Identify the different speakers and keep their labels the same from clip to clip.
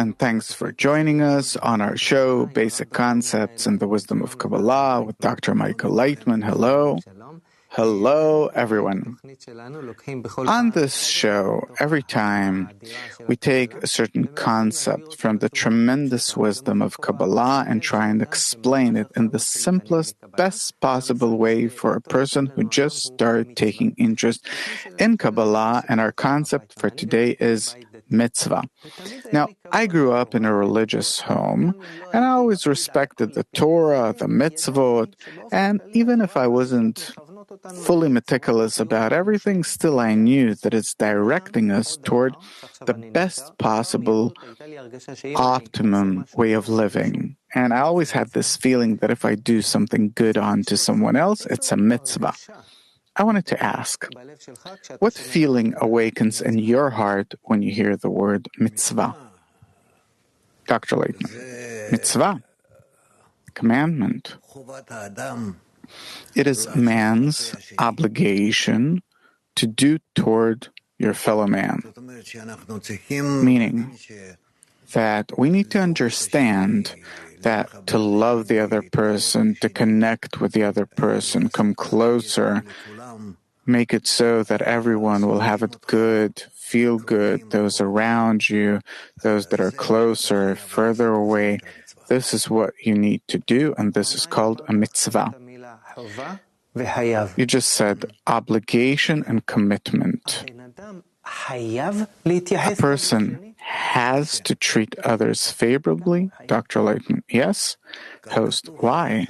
Speaker 1: and thanks for joining us on our show, Basic Concepts and the Wisdom of Kabbalah with Dr. Michael Laitman. Hello. Hello, everyone. On this show, every time we take a certain concept from the tremendous wisdom of Kabbalah and try and explain it in the simplest, best possible way for a person who just started taking interest in Kabbalah, and our concept for today is Mitzvah. Now, I grew up in a religious home, and I always respected the Torah, the Mitzvot, and even if I wasn't fully meticulous about everything, still I knew that it's directing us toward the best possible optimum way of living. And I always had this feeling that if I do something good onto someone else, it's a mitzvah. I wanted to ask, what feeling awakens in your heart when you hear the word mitzvah? Dr. Laitman. Mitzvah. Commandment. It is man's obligation to do toward your fellow man. Meaning that we need to understand that to love the other person, to connect with the other person, come closer, make it so that everyone will have it good, feel good, those around you, those that are closer, further away. This is what you need to do, and this is called a mitzvah. You just said obligation and commitment. A person has to treat others favorably, Dr. Laitman. Yes? Host, why?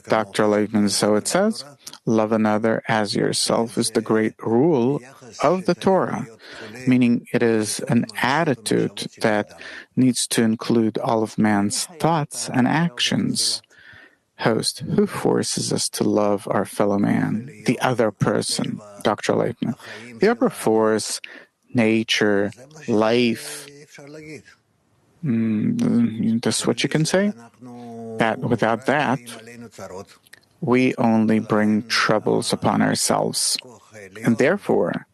Speaker 1: Dr. Laitman, so it says, love another as yourself is the great rule of the Torah, meaning it is an attitude that needs to include all of man's thoughts and actions. Host, who forces us to love our fellow man, the other person, Dr. Laitman? The upper force, nature, life. That's what you can say? That without that, we only bring troubles upon ourselves. And therefore,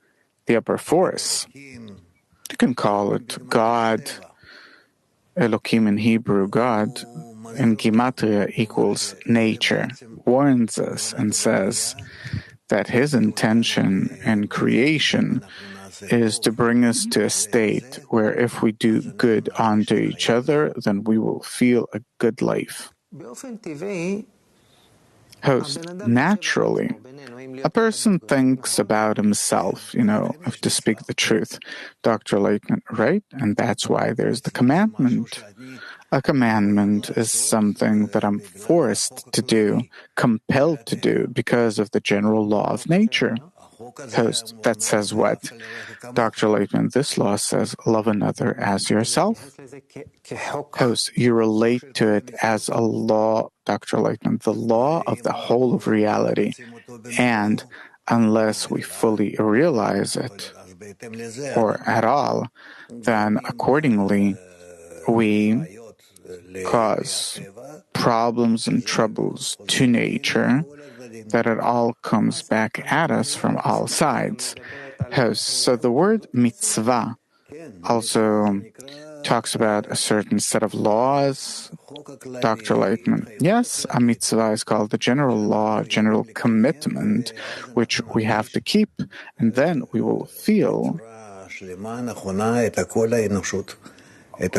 Speaker 1: the upper force, you can call it God, Elohim in Hebrew, God, in Gematria equals nature, warns us and says that his intention in creation is to bring us to a state where if we do good unto each other, then we will feel a good life. Host, naturally, a person thinks about himself, if to speak the truth, Dr. Laitman, right? And that's why there's the commandment. A commandment is something that I'm forced to do, compelled to do, because of the general law of nature. Host, that says what? Dr. Laitman, this law says, love another as yourself. Host, you relate to it as a law, Dr. Laitman, the law of the whole of reality. And unless we fully realize it, or at all, then accordingly, we cause problems and troubles to nature, that it all comes back at us from all sides. So the word mitzvah also talks about a certain set of laws, Dr. Laitman. Yes, a mitzvah is called the general law, general commitment, which we have to keep, and then we will feel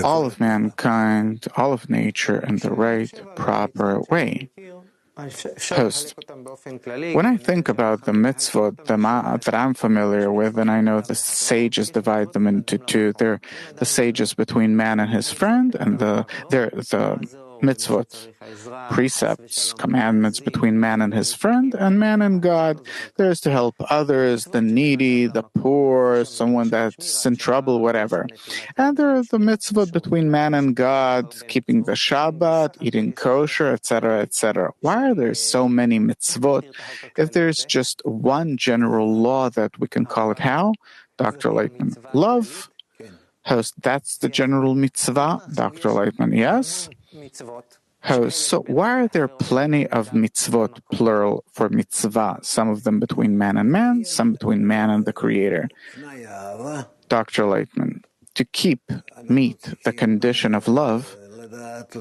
Speaker 1: all of mankind, all of nature in the right, proper way. Host, when I think about the mitzvot that I'm familiar with, and I know the sages divide them into two, they're the sages between man and his friend, and they're the mitzvot, precepts, commandments between man and his friend, and man and God. There's to help others, the needy, the poor, someone that's in trouble, whatever. And there are the mitzvot between man and God, keeping the Shabbat, eating kosher, etc., etc. Why are there so many mitzvot if there's just one general law that we can call it how? Dr. Laitman, love. Host, that's the general mitzvah. Dr. Laitman, yes? Host, so why are there plenty of mitzvot, plural, for mitzvah? Some of them between man and man, some between man and the Creator. Dr. Laitman, to meet the condition of love,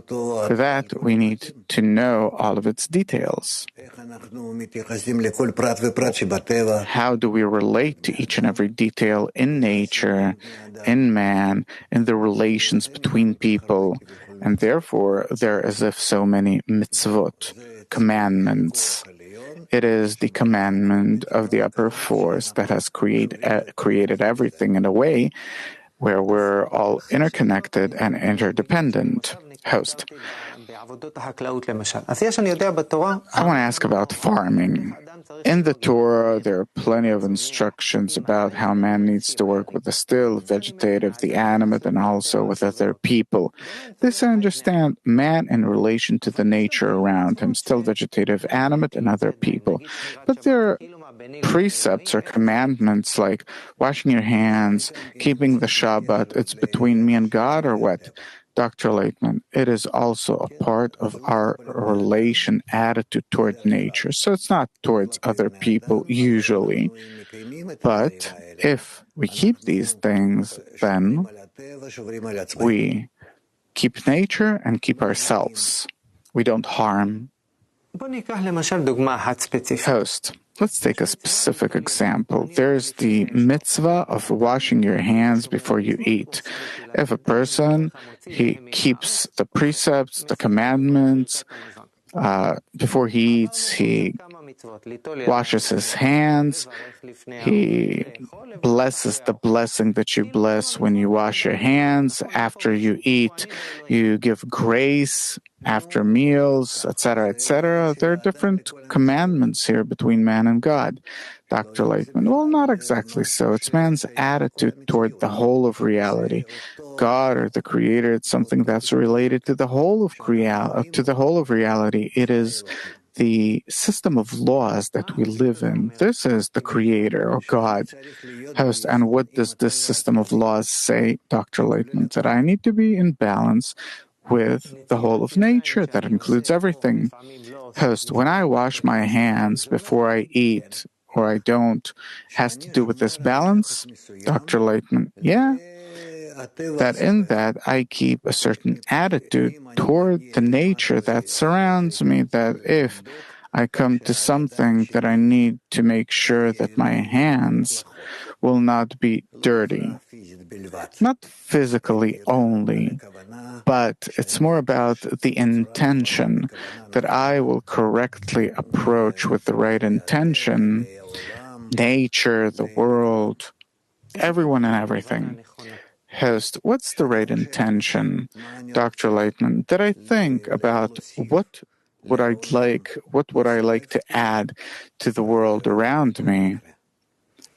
Speaker 1: for that we need to know all of its details. How do we relate to each and every detail in nature, in man, in the relations between people? And therefore, there are as if so many mitzvot, commandments. It is the commandment of the upper force that has created everything in a way where we're all interconnected and interdependent. Host. I want to ask about farming. In the Torah, there are plenty of instructions about how man needs to work with the still, vegetative, the animate, and also with other people. This I understand, man in relation to the nature around him, still vegetative, animate, and other people. But there are precepts or commandments like washing your hands, keeping the Shabbat. It's between me and God, or what? Dr. Laitman, it is also a part of our relation attitude toward nature. So it's not towards other people usually. But if we keep these things, then we keep nature and keep ourselves. We don't harm. Host. Let's take a specific example. There's the mitzvah of washing your hands before you eat. If a person, he keeps the precepts, the commandments, before he eats, he washes his hands, he blesses the blessing that you bless when you wash your hands. After you eat, you give grace after meals, etc., etc. There are different commandments here between man and God. Dr. Laitman, well, not exactly so. It's man's attitude toward the whole of reality. God or the Creator, it's something that's related to the whole of reality. It is the system of laws that we live in. This is the Creator or God. Host, and what does this system of laws say, Dr. Laitman? That I need to be in balance with the whole of nature. That includes everything. Host, when I wash my hands before I eat or I don't, has to do with this balance? Dr. Laitman, yeah. That in that I keep a certain attitude toward the nature that surrounds me, that if I come to something that I need to make sure that my hands will not be dirty. Not physically only, but it's more about the intention, that I will correctly approach with the right intention, nature, the world, everyone and everything. Host, what's the right intention, Dr. Laitman? That I think about what would I like to add to the world around me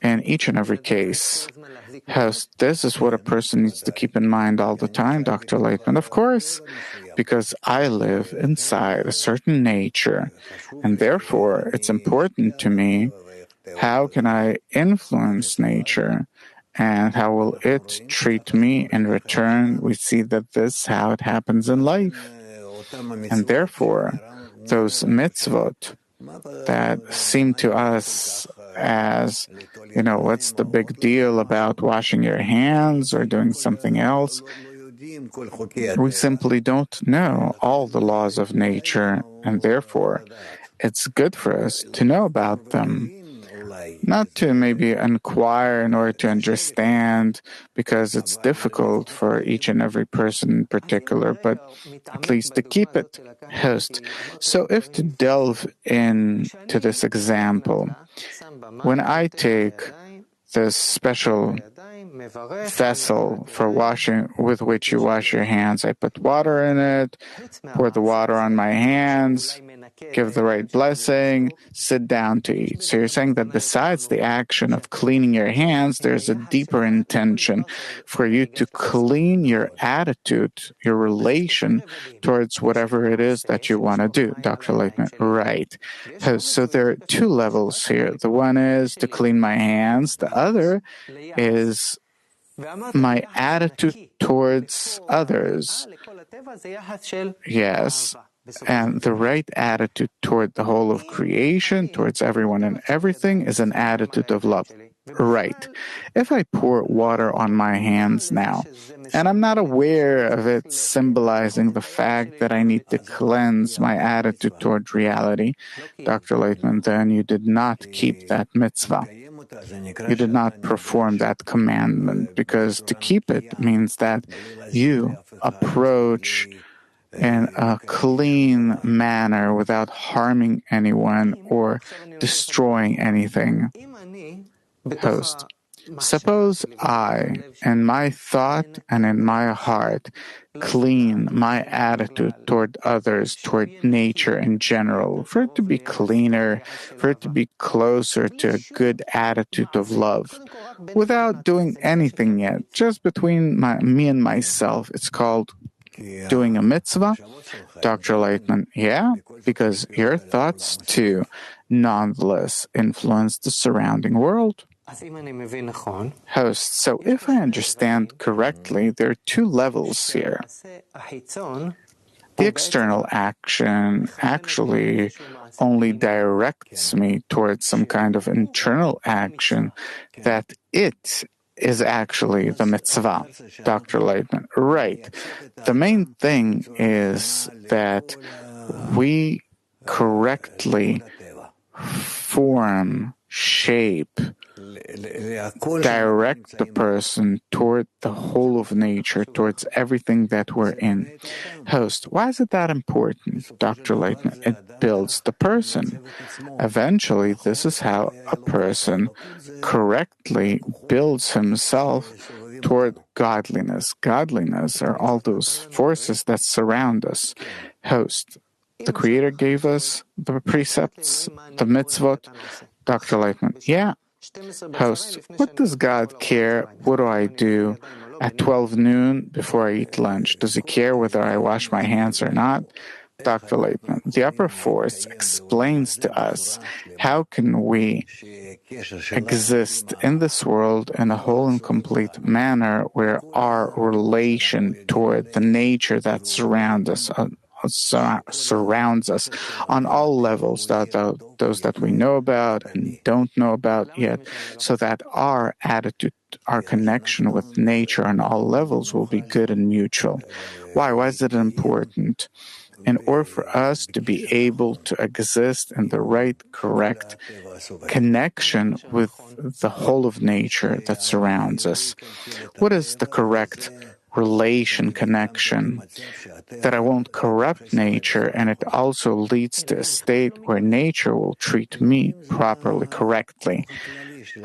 Speaker 1: in each and every case. Host, this is what a person needs to keep in mind all the time, Dr. Laitman. Of course, because I live inside a certain nature, and therefore it's important to me, how can I influence nature? And how will it treat me in return? We see that this is how it happens in life. And therefore, those mitzvot that seem to us as, what's the big deal about washing your hands or doing something else? We simply don't know all the laws of nature, and therefore, it's good for us to know about them. Not to maybe inquire in order to understand, because it's difficult for each and every person in particular, but at least to keep it. Host. So if to delve into this example, when I take this special vessel for washing, with which you wash your hands, I put water in it, pour the water on my hands, give the right blessing, sit down to eat. So you're saying that besides the action of cleaning your hands, there's a deeper intention for you to clean your attitude, your relation towards whatever it is that you want to do, Dr. Laitman. Right. So there are two levels here. The one is to clean my hands. The other is my attitude towards others. Yes. And the right attitude toward the whole of creation, towards everyone and everything, is an attitude of love. Right. If I pour water on my hands now, and I'm not aware of it symbolizing the fact that I need to cleanse my attitude toward reality, Dr. Laitman, then you did not keep that mitzvah. You did not perform that commandment, because to keep it means that you approach in a clean manner without harming anyone or destroying anything. Host: Suppose I, in my thought and in my heart, clean my attitude toward others, toward nature in general, for it to be cleaner, for it to be closer to a good attitude of love, without doing anything yet, just between me and myself. It's called doing a mitzvah? Dr. Laitman: yeah, because your thoughts too, nonetheless, influence the surrounding world. Host: so if I understand correctly, there are two levels here. The external action actually only directs me towards some kind of internal action, that it is actually the mitzvah. Dr. Laitman: right. The main thing is that we correctly form, shape, direct the person toward the whole of nature, towards everything that we're in. Host: why is it that important? Dr. Laitman: it builds the person. Eventually, this is how a person correctly builds himself toward godliness. Godliness are all those forces that surround us. Host: the Creator gave us the precepts, the mitzvot. Dr. Laitman: yeah. Host: what does God care? What do I do at 12 noon before I eat lunch? Does he care whether I wash my hands or not? Dr. Laitman: the upper force explains to us how can we exist in this world in a whole and complete manner, where our relation toward the nature that surrounds us on all levels, those that we know about and don't know about yet, so that our attitude, our connection with nature on all levels will be good and mutual. Why? Why is it important? In order for us to be able to exist in the right, correct connection with the whole of nature that surrounds us. What is the correct relation, connection? That I won't corrupt nature, and it also leads to a state where nature will treat me properly, correctly.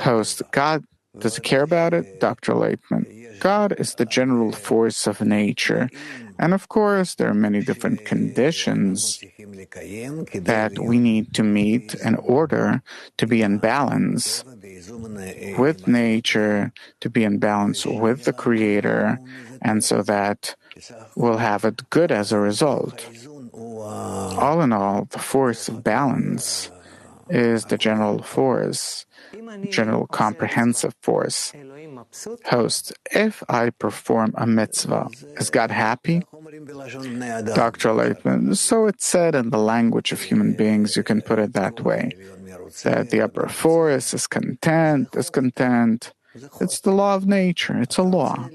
Speaker 1: Host: God, does he care about it? Dr. Laitman: God is the general force of nature. And of course, there are many different conditions that we need to meet in order to be in balance with nature, to be in balance with the Creator, and so that we'll have it good as a result. All in all, the force of balance is the general force, general comprehensive force. Host: if I perform a mitzvah, is God happy? Dr. Laitman: so it's said in the language of human beings, you can put it that way, that the upper force is content, discontent. It's the law of nature. It's a law.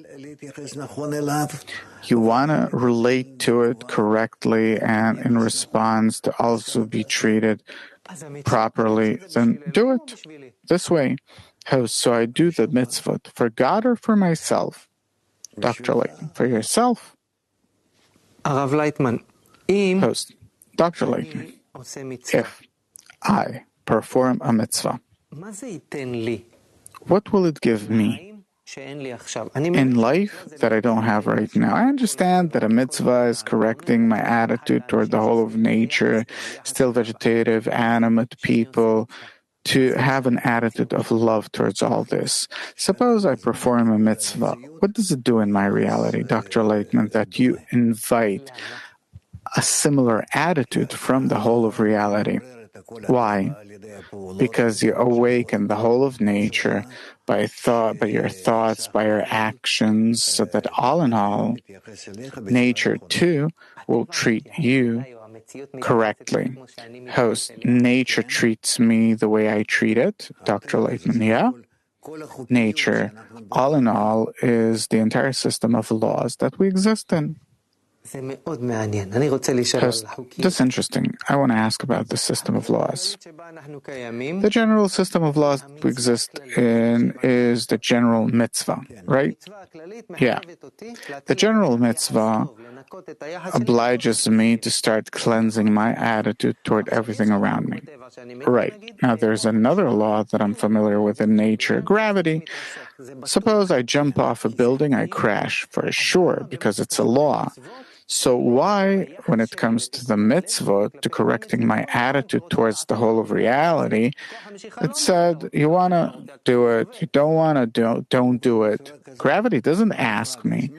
Speaker 1: You want to relate to it correctly and in response to also be treated properly, then do it this way. Host: so I do the mitzvah for God or for myself? Dr. Laitman: for yourself. Host: Dr. Laitman, if I perform a mitzvah, what will it give me in life that I don't have right now? I understand that a mitzvah is correcting my attitude toward the whole of nature, still vegetative, animate people, to have an attitude of love towards all this. Suppose I perform a mitzvah. What does it do in my reality, Dr. Laitman, that you invite a similar attitude from the whole of reality? Why? Because you awaken the whole of nature by your thoughts, by your actions, so that all in all, nature too will treat you correctly. Host: nature treats me the way I treat it? Dr. Laitman: yeah. Nature, all in all, is the entire system of laws that we exist in. Host, that's interesting. I want to ask about the system of laws. The general system of laws that we exist in is the general mitzvah, right? Yeah. The general mitzvah obliges me to start cleansing my attitude toward everything around me. Right. Now, there's another law that I'm familiar with in nature, gravity. Suppose I jump off a building, I crash, for sure, because it's a law. So why, when it comes to the mitzvah, to correcting my attitude towards the whole of reality, it said, you want to do it, you don't want to don't do it. Gravity doesn't ask me.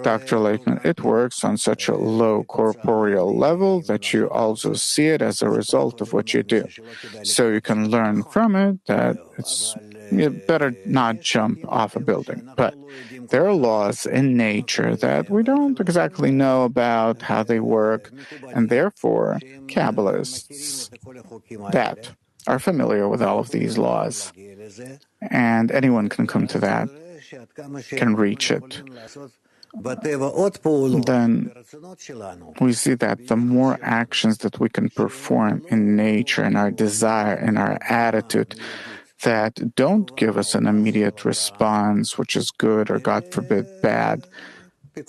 Speaker 1: Dr. Laitman, it works on such a low corporeal level that you also see it as a result of what you do. So you can learn from it that you better not jump off a building. But there are laws in nature that we don't exactly know about how they work, and therefore Kabbalists that are familiar with all of these laws, and anyone can come to that, can reach it. Then we see that the more actions that we can perform in nature, in our desire, in our attitude, that don't give us an immediate response, which is good or, God forbid, bad,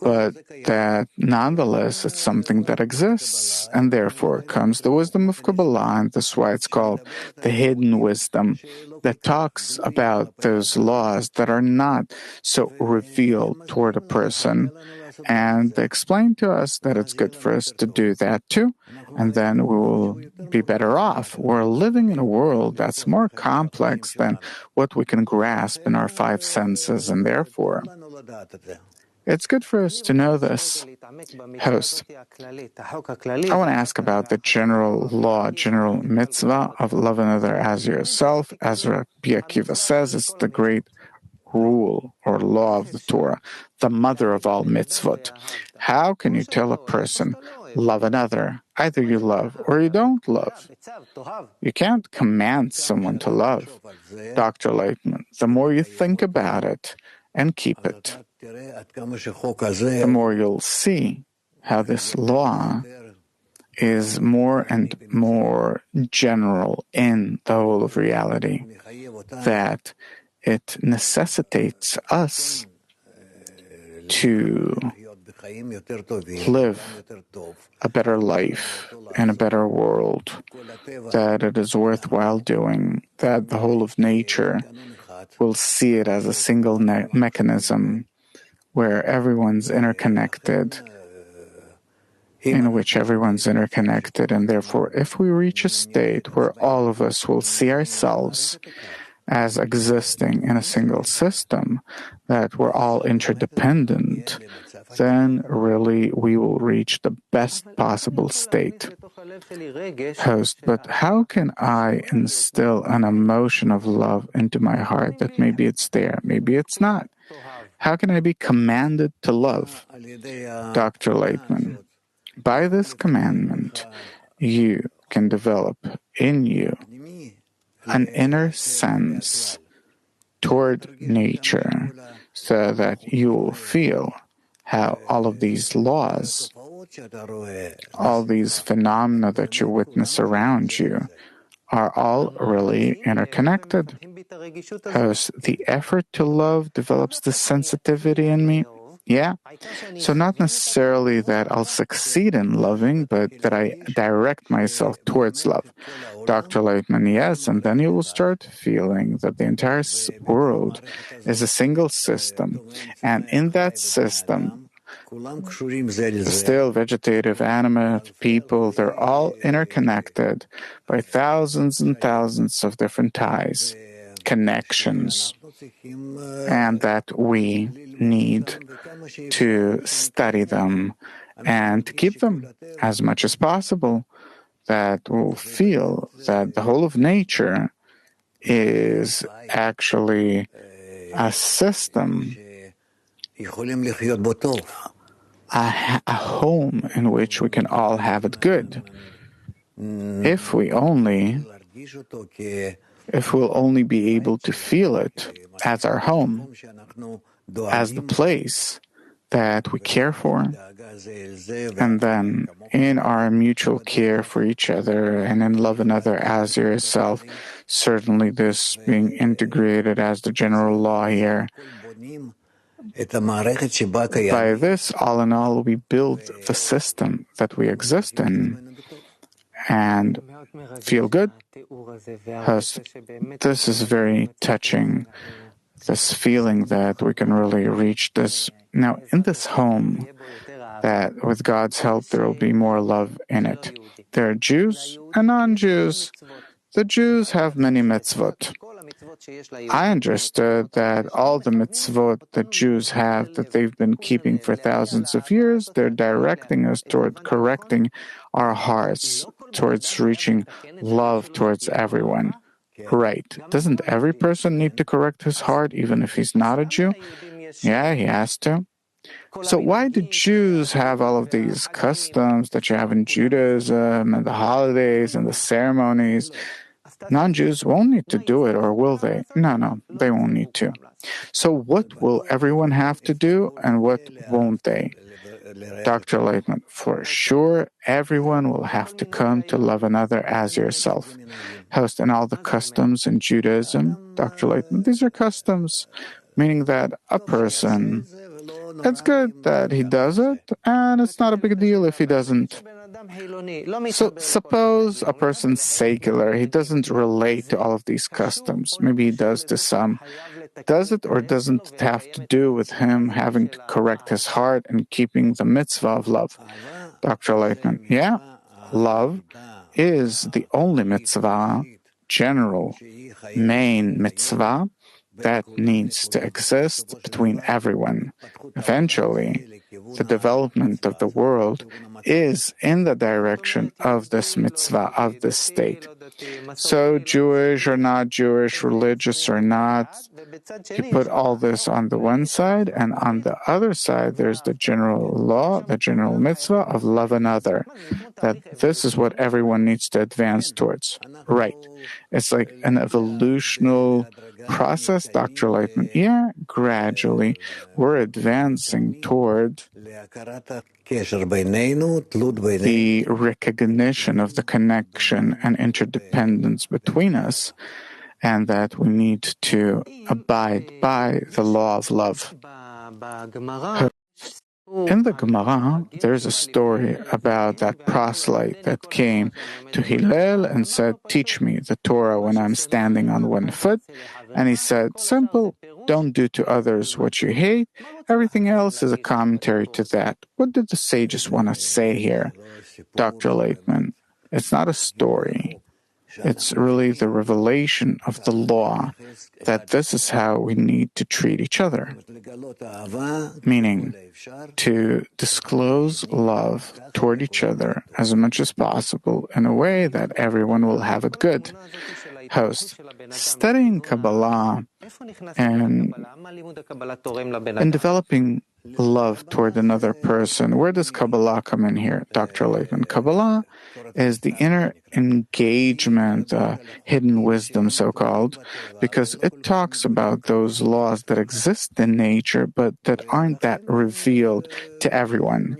Speaker 1: but that nonetheless it's something that exists, and therefore comes the wisdom of Kabbalah, and that's why it's called the hidden wisdom, that talks about those laws that are not so revealed toward a person, and they explain to us that it's good for us to do that too, and then we will be better off. We're living in a world that's more complex than what we can grasp in our five senses, and therefore it's good for us to know this. Host, I want to ask about the general law, general mitzvah of love another as yourself. As Rabbi Akiva says, it's the great rule or law of the Torah, the mother of all mitzvot. How can you tell a person, love another? Either you love or you don't love. You can't command someone to love. Dr. Laitman, the more you think about it and keep it, the more you'll see how this law is more and more general in the whole of reality, that it necessitates us to live a better life in a better world, that it is worthwhile doing, that the whole of nature will see it as a single mechanism where everyone's interconnected, in which everyone's interconnected, and therefore if we reach a state where all of us will see ourselves as existing in a single system, that we're all interdependent, then really we will reach the best possible state. Host, but how can I instill an emotion of love into my heart that maybe it's there, maybe it's not? How can I be commanded to love? Dr. Laitman, by this commandment, you can develop in you an inner sense toward nature so that you will feel how all of these laws, all these phenomena that you witness around you are all really interconnected. As the effort to love develops the sensitivity in me, yeah. So not necessarily that I'll succeed in loving, but that I direct myself towards love. Dr. Laitman, yes, and then you will start feeling that the entire world is a single system, and in that system, still vegetative, animate, people, they're all interconnected by thousands and thousands of different ties, connections, and that we need to study them and to keep them as much as possible, that we'll feel that the whole of nature is actually a system, a home in which we can all have it good, if we only if we'll only be able to feel it as our home, as the place that we care for, and then in our mutual care for each other and in love another as yourself, certainly this being integrated as the general law here. By this, all in all, we build the system that we exist in and feel good. This is very touching, this feeling that we can really reach this. Now, in this home, that with God's help, there will be more love in it. There are Jews and non-Jews. The Jews have many mitzvot. I understood that all the mitzvot that Jews have that they've been keeping for thousands of years, they're directing us toward correcting our hearts, towards reaching love towards everyone. Right. Doesn't every person need to correct his heart, even if he's not a Jew? Yeah, he has to. So why do Jews have all of these customs that you have in Judaism and the holidays and the ceremonies? Non-Jews won't need to do it, or will they? No, they won't need to. So what will everyone have to do and what won't they? Dr. Laitman, for sure, everyone will have to come to love another as yourself. Host, and all the customs in Judaism, Dr. Laitman, these are customs, meaning that a person, it's good that he does it, and it's not a big deal if he doesn't. So suppose a person's secular, he doesn't relate to all of these customs. Maybe he does to some. Does it or doesn't it have to do with him having to correct his heart and keeping the mitzvah of love? Dr. Laitman, yeah, love is the only mitzvah, general, main mitzvah, that needs to exist between everyone. Eventually, the development of the world is in the direction of this mitzvah, of this state. So Jewish or not Jewish, religious or not, you put all this on the one side, and on the other side there's the general law, the general mitzvah of love another, that this is what everyone needs to advance towards. Right. It's like an evolutional process, Dr. Laitman. Yeah, gradually we're advancing toward the recognition of the connection and interdependence between us, and that we need to abide by the law of love. In the Gemara, there's a story about that proselyte that came to Hillel and said, "Teach me the Torah when I'm standing on one foot." And he said, simple, don't do to others what you hate. Everything else is a commentary to that. What did the sages want to say here, Dr. Laitman? It's not a story. It's really the revelation of the law that this is how we need to treat each other, meaning to disclose love toward each other as much as possible in a way that everyone will have it good. Host, studying Kabbalah and developing love toward another person, where does Kabbalah come in here, Dr. Laitman? Kabbalah is the inner engagement, hidden wisdom, so-called, because it talks about those laws that exist in nature, but that aren't that revealed to everyone.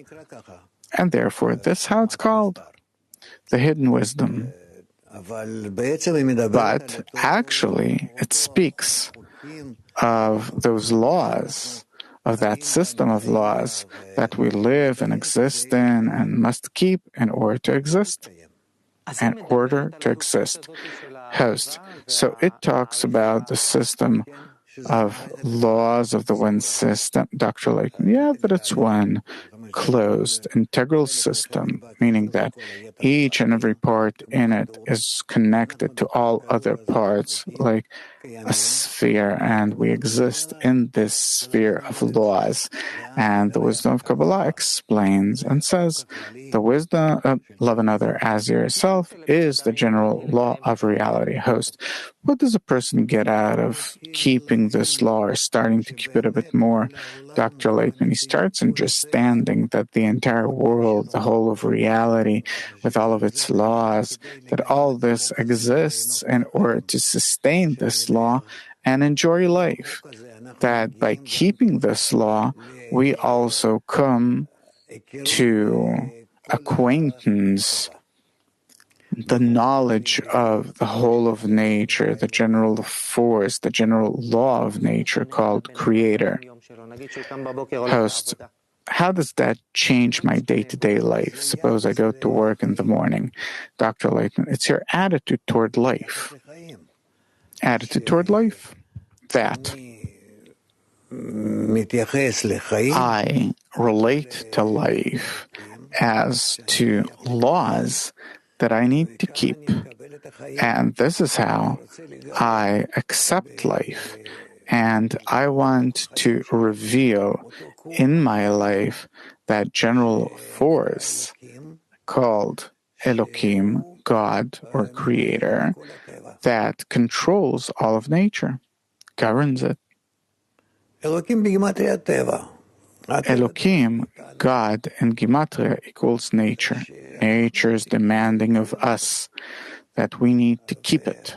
Speaker 1: And therefore, this is how it's called, the hidden wisdom. But actually, it speaks of those laws, of that system of laws that we live and exist in and must keep in order to exist. Host. So it talks about the system of laws of the one system, Dr. Laitman. Yeah, but it's one closed, integral system, meaning that each and every part in it is connected to all other parts, like a sphere, and we exist in this sphere of laws. And the wisdom of Kabbalah explains and says, the wisdom of love another as yourself is the general law of reality. Host, what does a person get out of keeping this law or starting to keep it a bit more? Dr. Laitman, he starts understanding that the entire world, the whole of reality, with all of its laws, that all this exists in order to sustain this law and enjoy life. That by keeping this law, we also come to acquaintance, the knowledge of the whole of nature, the general force, the general law of nature called Creator. Host, how does that change my day-to-day life? Suppose I go to work in the morning. Dr. Laitman, it's your attitude toward life. Attitude toward life. That I relate to life as to laws that I need to keep. And this is how I accept life. And I want to reveal in my life that general force called Elohim, God or Creator, that controls all of nature, governs it. Elohim, God, in Gematria equals nature. Nature is demanding of us that we need to keep it.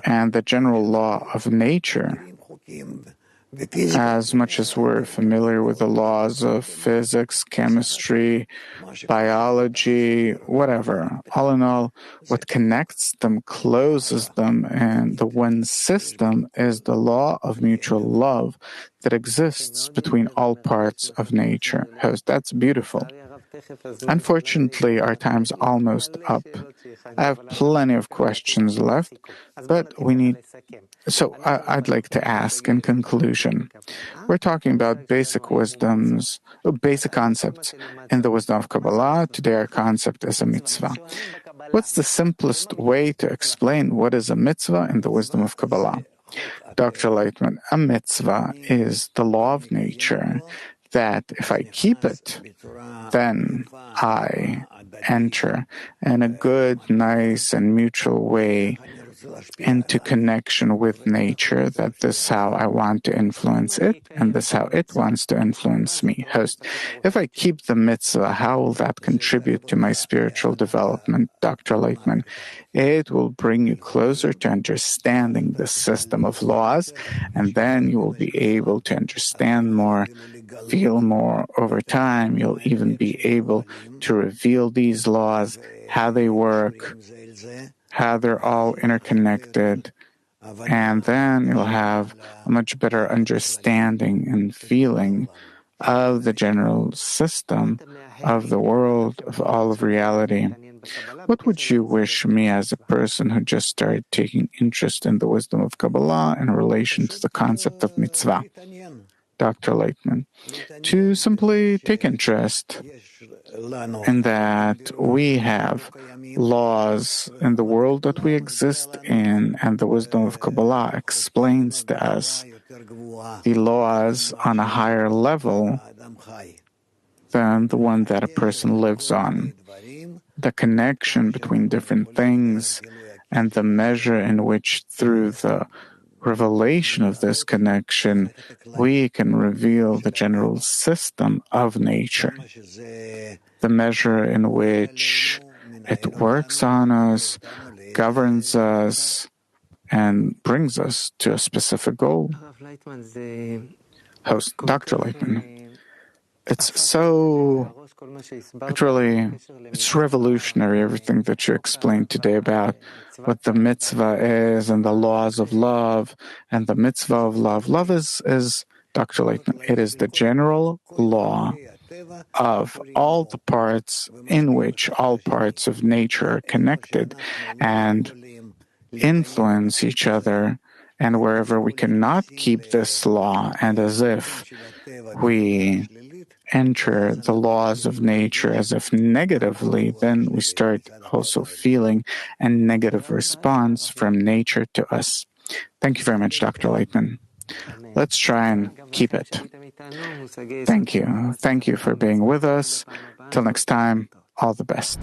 Speaker 1: And the general law of nature, as much as we're familiar with the laws of physics, chemistry, biology, whatever, all in all, what connects them, closes them, and the one system is the law of mutual love that exists between all parts of nature. Host, that's beautiful. Unfortunately, our time's almost up. I have plenty of questions left, but I'd like to ask in conclusion. We're talking about basic concepts in the wisdom of Kabbalah. Today our concept is a mitzvah. What's the simplest way to explain what is a mitzvah in the wisdom of Kabbalah? Dr. Laitman, a mitzvah is the law of nature that if I keep it, then I enter in a good, nice, and mutual way into connection with nature, that this is how I want to influence it, and this is how it wants to influence me. Host, if I keep the mitzvah, how will that contribute to my spiritual development, Dr. Laitman? It will bring you closer to understanding the system of laws, and then you will be able to understand more, feel more over time. You'll even be able to reveal these laws, how they work, how they're all interconnected, and then you'll have a much better understanding and feeling of the general system of the world, of all of reality. What would you wish me as a person who just started taking interest in the wisdom of Kabbalah in relation to the concept of mitzvah? Dr. Laitman, to simply take interest in that we have laws in the world that we exist in, and the wisdom of Kabbalah explains to us the laws on a higher level than the one that a person lives on. The connection between different things and the measure in which, through the revelation of this connection, we can reveal the general system of nature, the measure in which it works on us, governs us, and brings us to a specific goal. Host, Dr. Laitman, it's revolutionary, everything that you explained today about what the mitzvah is and the laws of love and the mitzvah of love. Love is Dr. Laitman, it is the general law of all the parts in which all parts of nature are connected and influence each other, and wherever we cannot keep this law, and as if we enter the laws of nature as if negatively, then we start also feeling a negative response from nature to us. Thank you very much, Dr. Laitman. Let's try and keep it. Thank you. Thank you for being with us. Till next time, all the best.